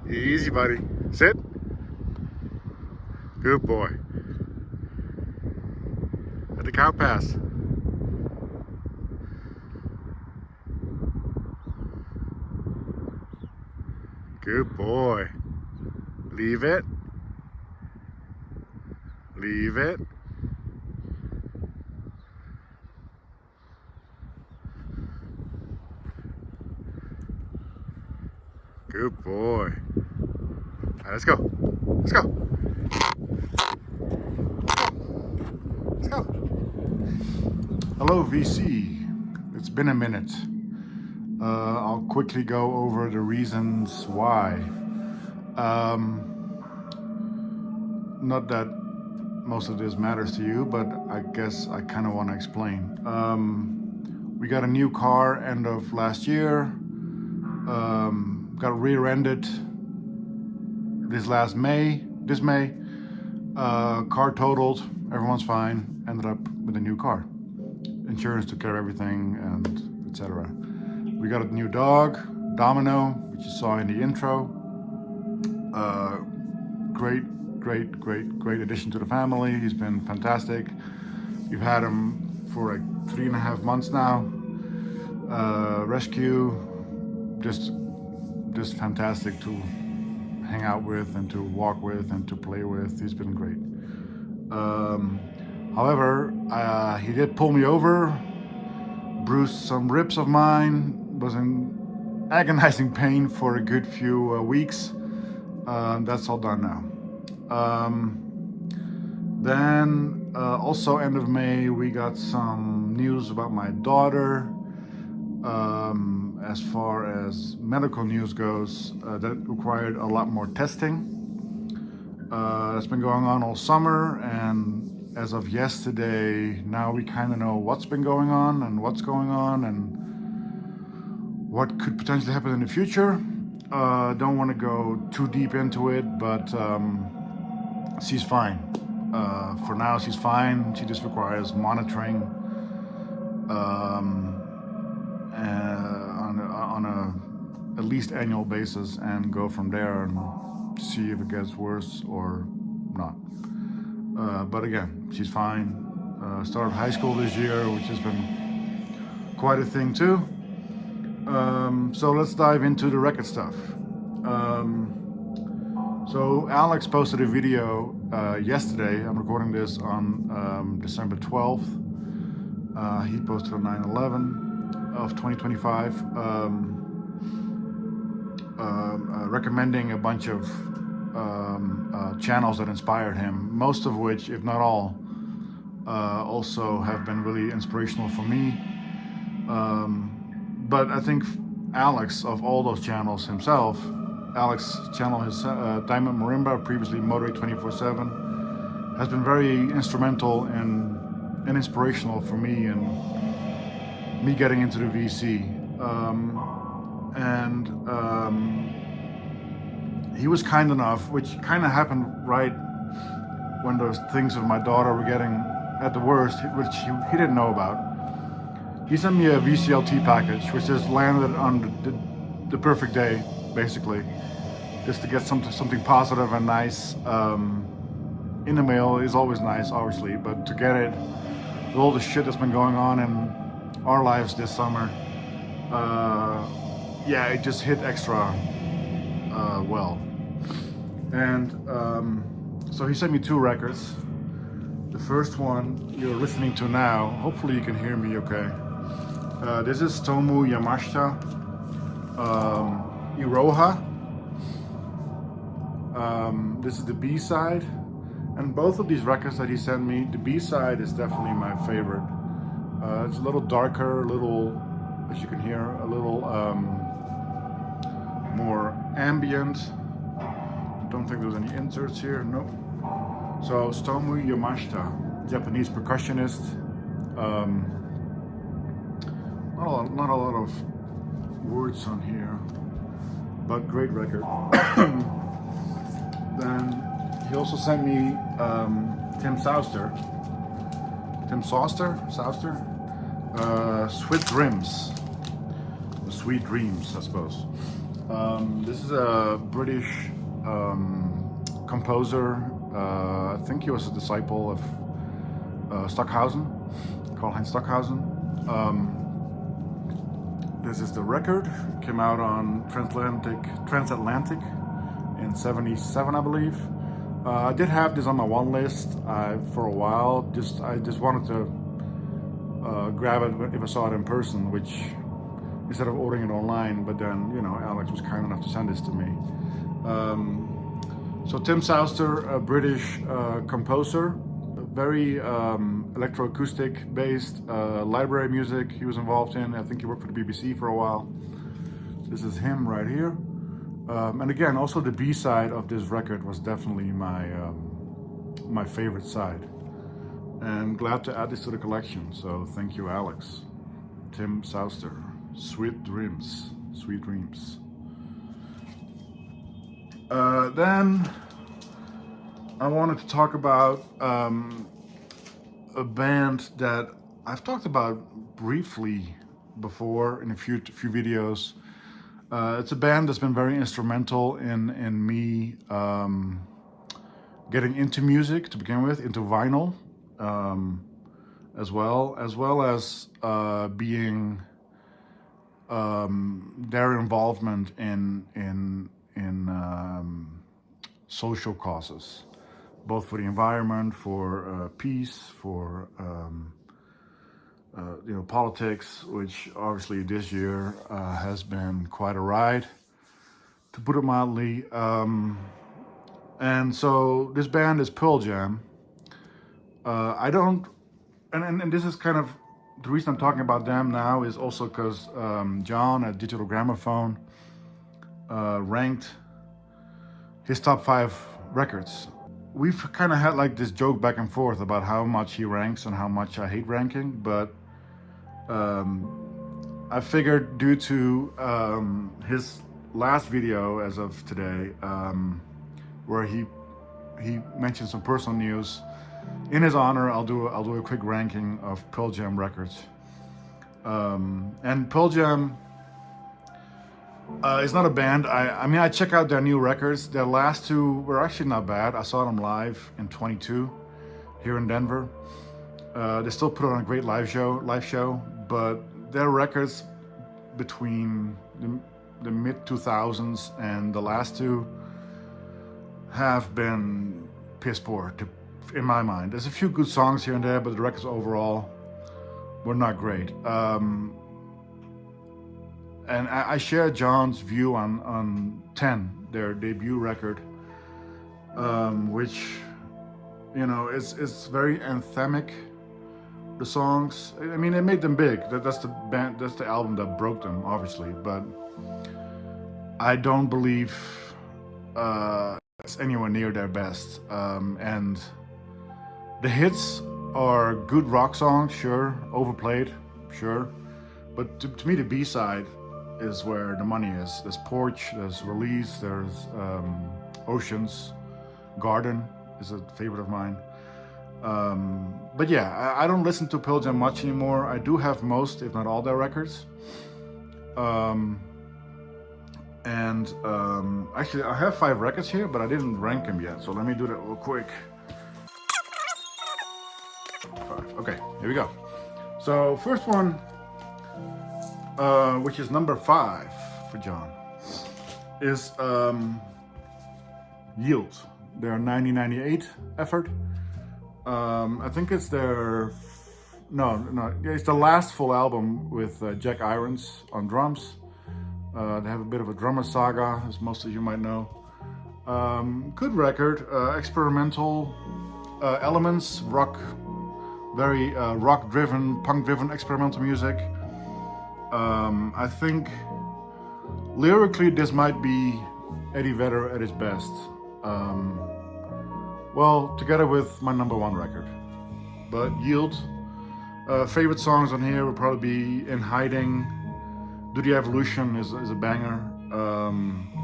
Easy, buddy. Sit. Good boy. Let the cow pass. Good boy. Leave it. Leave it. Good boy. All right, let's go. Let's go. Let's go. Hello, VC. It's been a minute. I'll quickly go over the reasons why. Not that most of this matters to you, but I guess I kind of want to explain. We got a new car end of last year. Got rear-ended this May. Car totaled, everyone's fine. Ended up with a new car. Insurance took care of everything, and etc. We got a new dog, Domino, which you saw in the intro. Great addition to the family. He's been fantastic. We've had him for like 3.5 months now. Rescue, just fantastic to hang out with and to walk with and to play with. He's been great. However, he did pull me over, bruised some ribs of mine, was in agonizing pain for a good few weeks. That's all done now. Then also end of May, we got some news about my daughter. As far as medical news goes, that required a lot more testing. It's been going on all summer, and as of yesterday, now we kind of know what's been going on and what's going on and what could potentially happen in the future. Don't want to go too deep into it, but she's fine. For now, she's fine. She just requires monitoring on a at least annual basis, and go from there and see if it gets worse or not. But again, she's fine. Started high school this year, which has been quite a thing too. So let's dive into the record stuff. So Alex posted a video yesterday. I'm recording this on December 12th. He posted on 9/11 of 2025, recommending a bunch of channels that inspired him, most of which, if not all, also have been really inspirational for me. But I think Alex, of all those channels himself, Alex's channel, his Diamond Marimba, previously Motorade 24/7, has been very instrumental and inspirational for me and me getting into the VC. He was kind enough, which kind of happened right when those things with my daughter were getting at the worst, which he didn't know about. He sent me a VCLT package, which just landed on the perfect day, basically, just to get something positive and nice in the mail is always nice, obviously, but to get it with all the shit that's been going on in our lives this summer, it just hit extra well. And so he sent me 2 records. The first one you're listening to now, hopefully you can hear me okay. This is Tomu Yamashita, Iroha. This is the B-side. And both of these records that he sent me, the B-side is definitely my favorite. It's a little darker, as you can hear, a little more ambient. Don't think there's any inserts here, nope. So Tomu Yamashita, Japanese percussionist. Not a lot of words on here, but great record. Then he also sent me Tim Sauster, Sweet Dreams, I suppose. This is a British composer. I think he was a disciple of Stockhausen, Karl-Heinz Stockhausen. This is the record. Came out on Transatlantic in '77, I believe. I did have this on my one list for a while. I just wanted to grab it if I saw it in person, which instead of ordering it online. But then, you know, Alex was kind enough to send this to me. So Tim Souster, a British composer, very electroacoustic based library music he was involved in. I think he worked for the BBC for a while. This is him right here. And again, also the B side of this record was definitely my favorite side. And glad to add this to the collection. So thank you, Alex. Tim Souster, Sweet Dreams, Sweet Dreams. Then I wanted to talk about a band that I've talked about briefly before in a few videos. It's a band that's been very instrumental in me getting into music to begin with, into vinyl, as well as being their involvement in social causes, both for the environment, for peace, for politics, which obviously this year has been quite a ride, to put it mildly. And so this band is Pearl Jam. And this is kind of the reason I'm talking about them now is also because John at Digital Gramophone ranked his top 5 records. We've kind of had like this joke back and forth about how much he ranks and how much I hate ranking, but I figured due to his last video as of today, where he mentioned some personal news, in his honor, I'll do a quick ranking of Pearl Jam records. And Pearl Jam is not a band. I mean, I check out their new records. Their last 2 were actually not bad. I saw them live in '22 here in Denver. They still put on a great live show, but their records between the mid 2000s and the last 2 have been piss poor, in my mind. There's a few good songs here and there, but the records overall were not great. And I share John's view on 10, their debut record, which, you know, is very anthemic. The songs, I mean, it made them big. That's the album that broke them, obviously. But I don't believe it's anywhere near their best. And the hits are good rock songs, sure, overplayed, sure. But to me, the B-side is where the money is. There's Porch, there's Release, there's Oceans, Garden is a favorite of mine. But yeah, I don't listen to Pearl Jam much anymore. I do have most, if not all, their records. Actually, I have 5 records here, but I didn't rank them yet. So let me do that real quick. 5. Okay, here we go. So first one, which is number 5 for John, is Yield, their 1998 effort. I think it's their it's the last full album with Jack Irons on drums. They have a bit of a drummer saga, as most of you might know. Good record, experimental elements, rock, very rock-driven, punk-driven experimental music. I think lyrically this might be Eddie Vedder at his best. Well, together with my number 1 record. But Yield, favorite songs on here would probably be In Hiding, Do the Evolution is a banger,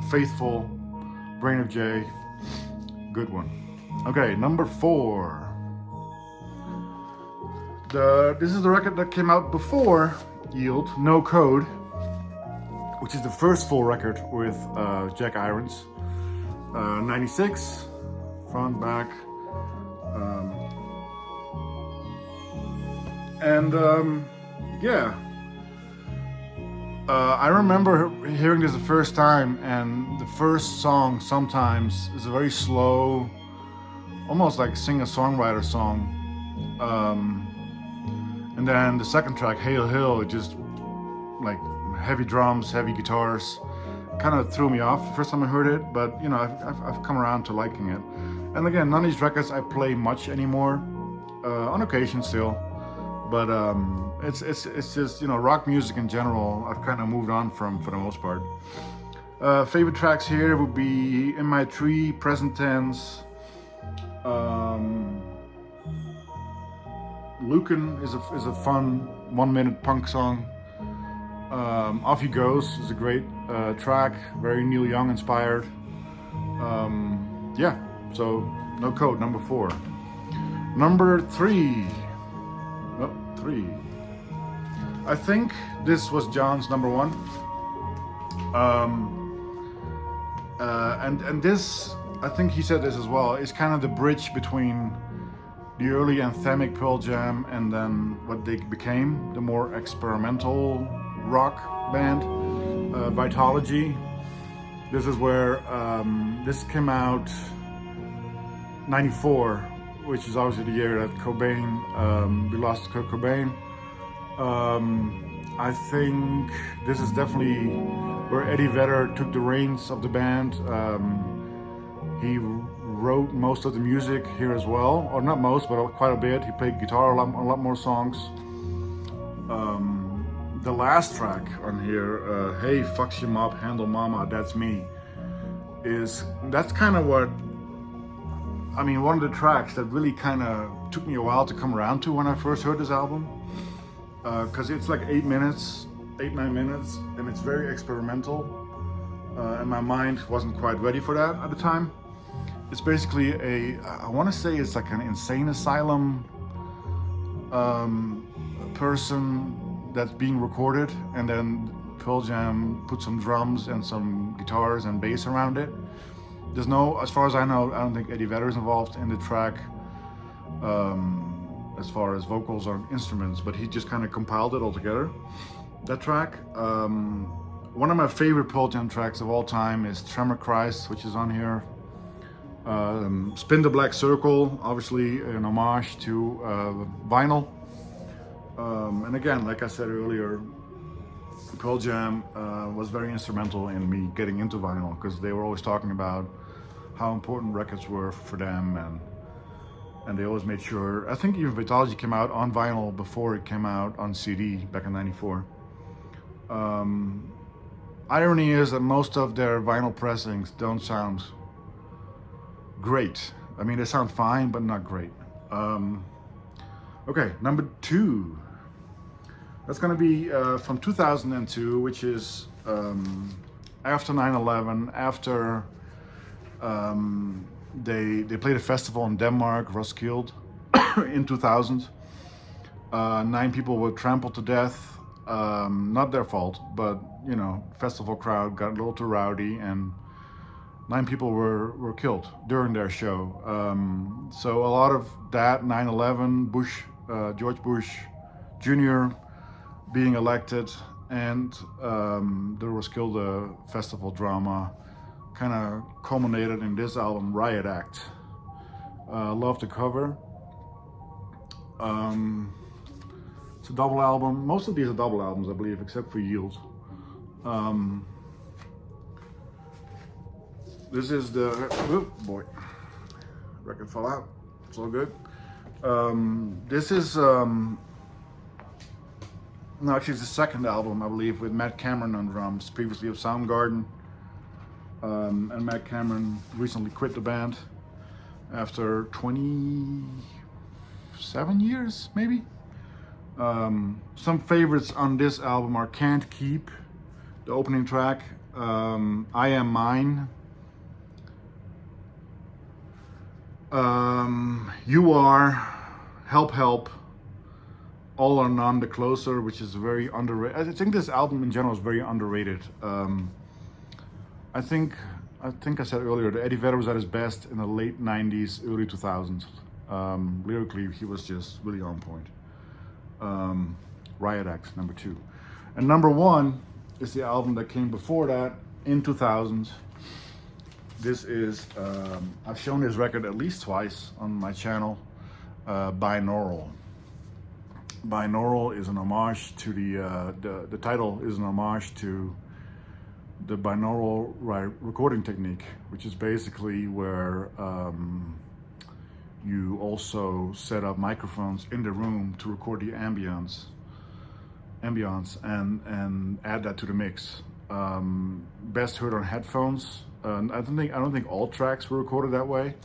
Faithful, Brain of J, good one. Okay, number 4. This is the record that came out before Yield, No Code, which is the first full record with Jack Irons. 96, front, back. Yeah. I remember hearing this the first time, and the first song sometimes is a very slow, almost like singer-songwriter song. And then the second track, Hail Hill, it just like heavy drums, heavy guitars, kind of threw me off the first time I heard it. But you know, I've come around to liking it. And again, none of these records I play much anymore, on occasion still. But it's just, you know, rock music in general, I've kind of moved on from for the most part. Favorite tracks here would be In My Tree, Present Tense. Lucan is a fun 1-minute punk song. Off He Goes is a great track, very Neil Young inspired. Yeah, so No Code, number 4. Number 3. I think this was John's number 1. And this, I think he said this as well, is kind of the bridge between the early anthemic Pearl Jam and then what they became, the more experimental rock band, Vitology. This is where this came out 94, which is obviously the year that Cobain, we lost Kurt Cobain. I think this is definitely where Eddie Vedder took the reins of the band. He wrote most of the music here as well, or not most, but quite a bit. He played guitar a lot more songs. The last track on here, Hey Fucks Your Mop, Handle Mama, That's Me, that's kind of what, I mean, one of the tracks that really kind of took me a while to come around to when I first heard this album. Because it's like 9 minutes, and it's very experimental. And my mind wasn't quite ready for that at the time. It's basically I want to say it's like an insane asylum person that's being recorded, and then Pearl Jam put some drums and some guitars and bass around it. There's no, as far as I know, I don't think Eddie Vedder is involved in the track as far as vocals or instruments, but he just kind of compiled it all together, that track. One of my favorite Pearl Jam tracks of all time is Tremor Christ, which is on here. Spin the Black Circle, obviously an homage to vinyl. And again, like I said earlier, Pearl Jam was very instrumental in me getting into vinyl, because they were always talking about how important records were for them, and they always made sure, I think even Vitology came out on vinyl before it came out on CD back in 94. Irony is that most of their vinyl pressings don't sound great. I mean, they sound fine, but not great. Okay, number 2. That's gonna be from 2002, which is after 9/11, after they played a festival in Denmark, Roskilde, in 2000. 9 people were trampled to death. Not their fault, but you know, festival crowd got a little too rowdy, and 9 people were killed during their show. So a lot of that, 9/11, George Bush Jr. being elected, and the Roskilde festival drama kind of culminated in this album, Riot Act. Love the cover. It's a double album. Most of these are double albums, I believe, except for Yield. This is the, oh boy, record fell out. It's all good. This is, no, actually it's the second album, I believe, with Matt Cameron on drums, previously of Soundgarden. And Matt Cameron recently quit the band after 27 years, maybe. Some favorites on this album are Can't Keep, the opening track, I Am Mine, You Are, Help Help, All or None, The Closer, which is very underrated. I think this album in general is very underrated. I think I said earlier that Eddie Vedder was at his best in the late 90s, early 2000s. Lyrically, he was just really on point. Riot Act, number 2. And number 1 is the album that came before that, in 2000. This is, I've shown this record at least twice on my channel, Binaural. Binaural is an homage to the title is an homage to the binaural recording technique, which is basically where you also set up microphones in the room to record the ambience and add that to the mix. Best heard on headphones. I don't think all tracks were recorded that way.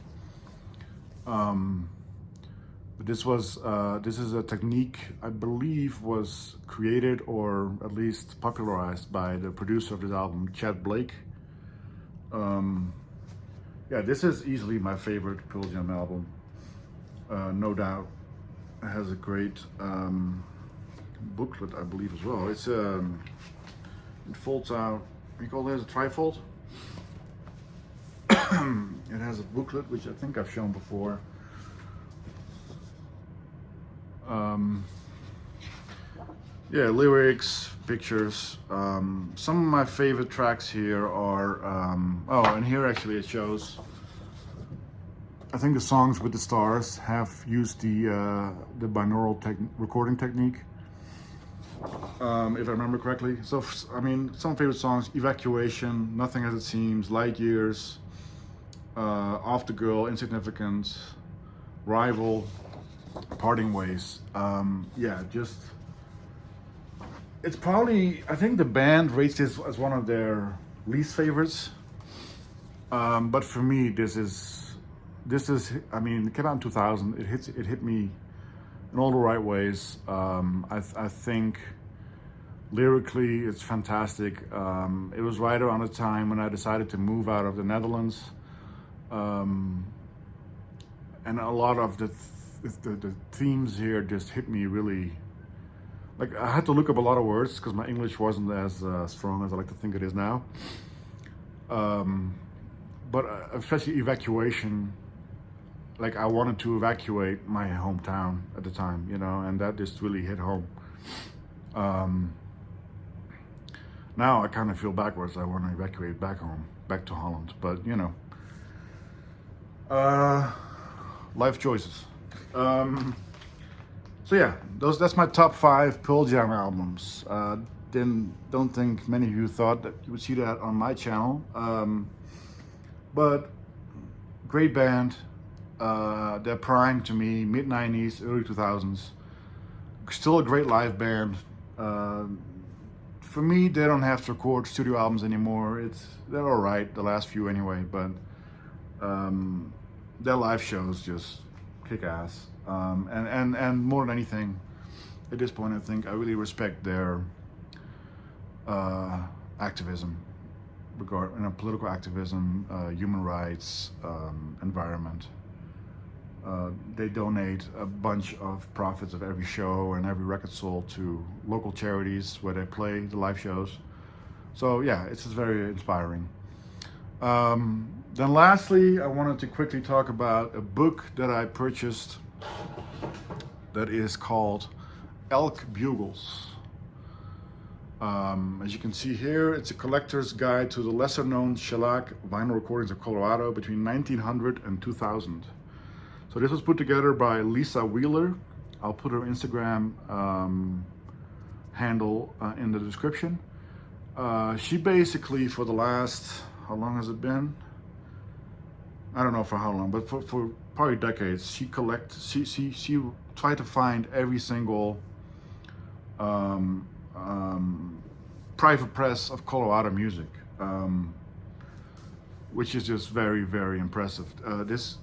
But this is a technique I believe was created or at least popularized by the producer of this album, Chad Blake. Yeah, this is easily my favorite Pearl Jam album, no doubt. It has a great booklet, I believe, as well. It's it folds out. You call it a trifold. It has a booklet which I think I've shown before. Yeah, lyrics, pictures. Some of my favorite tracks here are, oh, and here actually it shows, I think the Songs with the Stars have used the binaural recording technique, if I remember correctly. So, I mean, some favorite songs: Evacuation, Nothing As It Seems, Light Years, Off the Girl, Insignificant, Rival, Parting Ways. Yeah, just, it's probably, I think the band rates this as one of their least favorites. But for me, this is, I mean, it came out in 2000. It hit me in all the right ways. I think lyrically it's fantastic. It was right around the time when I decided to move out of the Netherlands. And a lot of the themes here just hit me really. Like, I had to look up a lot of words because my English wasn't as strong as I like to think it is now. But especially Evacuation, like I wanted to evacuate my hometown at the time, you know, and that just really hit home. Now I kind of feel backwards. I want to evacuate back home, back to Holland, but you know, life choices. So yeah, that's my top 5 Pearl Jam albums. Don't think many of you thought that you would see that on my channel. But great band. Their prime to me, mid 90s, early 2000s. Still a great live band. For me, they don't have to record studio albums anymore. They're all right, the last few anyway, but their live shows just kick ass. And more than anything, at this point, I think I really respect their activism, political activism, human rights, environment. They donate a bunch of profits of every show and every record sold to local charities where they play the live shows. So yeah, it's just very inspiring. Then lastly, I wanted to quickly talk about a book that I purchased that is called Elk Bugles. As you can see here, it's a collector's guide to the lesser known shellac vinyl recordings of Colorado between 1900 and 2000. So this was put together by Lisa Wheeler. I'll put her Instagram handle in the description. She basically, for the last, how long has it been? I don't know for how long, but for probably decades, she tried to find every single private press of Colorado music, which is just very, very impressive. This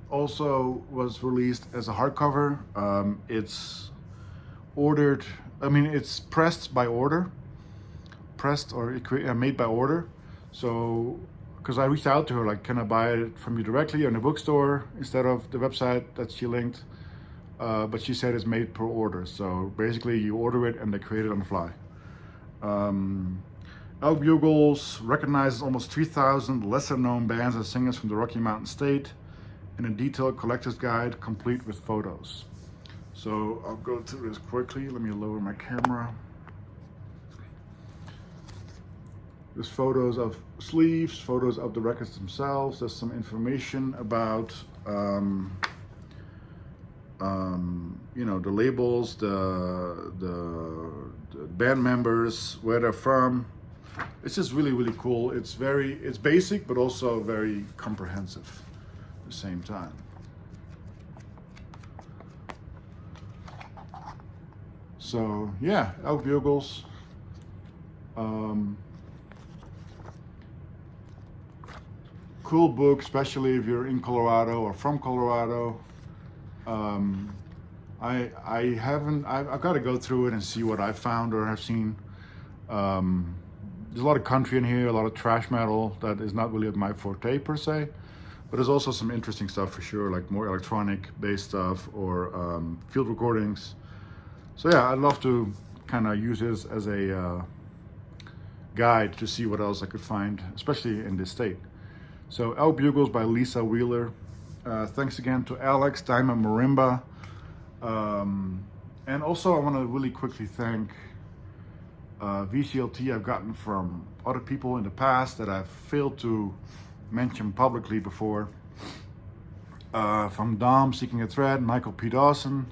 also was released as a hardcover. It's ordered, I mean, it's pressed by order, made by order. So, because I reached out to her, like, can I buy it from you directly or in the bookstore instead of the website that she linked? but she said it's made per order. So basically you order it and they create it on the fly. Elk Bugles recognizes almost 3,000 lesser known bands and singers from the Rocky Mountain State in a detailed collector's guide complete with photos. So I'll go through this quickly. Let me lower my camera. There's photos of sleeves, photos of the records themselves. There's some information about you know, the labels, the band members, where they're from. It's just really cool. It's basic, but also very comprehensive at the same time. So yeah, Elk Bugles. Cool book, especially if you're in Colorado or from Colorado. I've got to go through it and see what I've found or have seen. There's a lot of country in here, a lot of thrash metal that is not really my forte per se, but there's also some interesting stuff for sure, like more electronic based stuff or field recordings. So yeah, I'd love to kind of use this as a guide to see what else I could find, especially in this state. So Elk Bugles by Lisa Wheeler. Thanks again to Alex, Diamond Marimba. And also I want to really quickly thank VCLT I've gotten from other people in the past that I've failed to mention publicly before. From Dom, Seeking a Thread, Michael P. Dawson.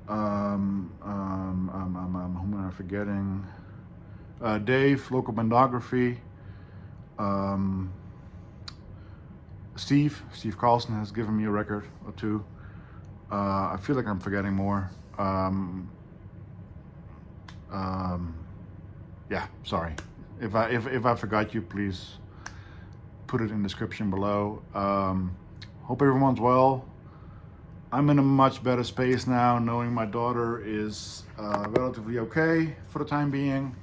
Who am I forgetting? Dave, Local Bandography. Steve Carlson has given me a record or two. I feel like I'm forgetting more. Yeah, sorry. If I forgot you, please put it in the description below. Hope everyone's well. I'm in a much better space now, knowing my daughter is relatively okay for the time being.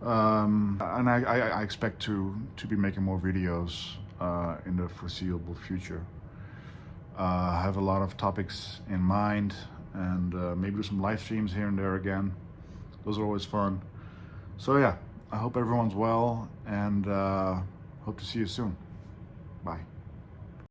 And I expect to be making more videos in the foreseeable future. I have a lot of topics in mind, and maybe do some live streams here and there again. Those are always fun. So yeah, I hope everyone's well, and hope to see you soon. Bye.